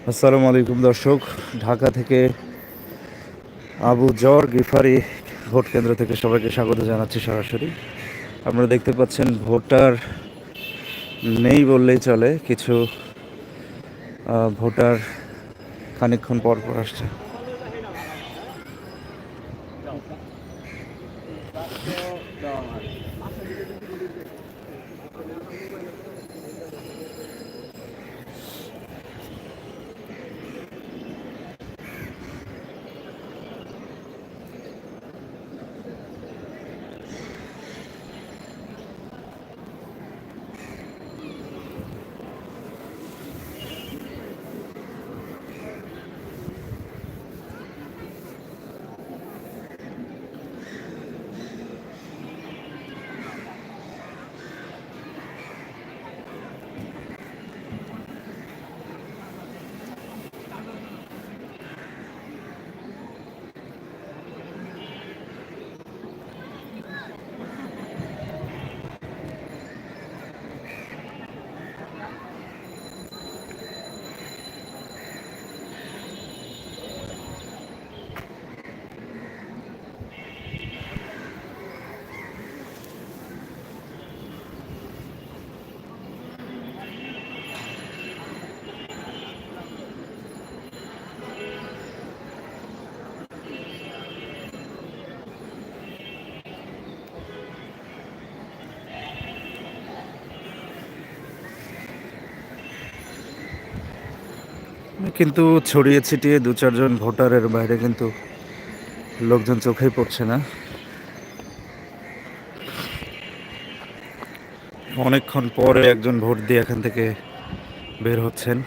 আসসালামু আলাইকুম দর্শক, ঢাকা থেকে আবু জর গিফারি ভোট কেন্দ্র থেকে সবাইকে স্বাগত জানাচ্ছি সরাসরি। আপনারা দেখতে পাচ্ছেন ভোটার নেই বললেই চলে, কিছু ভোটার খানিকক্ষণ পর পর আসছে। কিন্তু ছড়িয়ে ছিটিয়ে দু চারজন ভোটারের বাইরে কিন্তু লোকজন চোখেই পড়ছে না। অনেকক্ষণ পরে একজন ভোট দিয়ে এখান থেকে বের হচ্ছেন।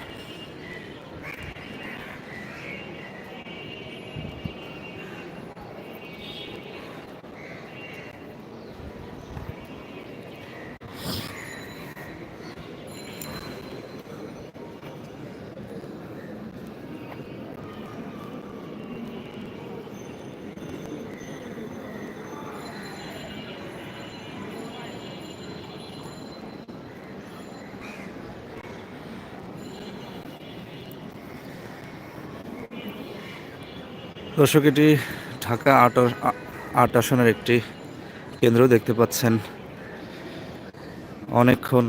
দর্শক, এটি ঢাকা ৮ আসনের একটি কেন্দ্র দেখতে পাচ্ছেন। অনেকক্ষণ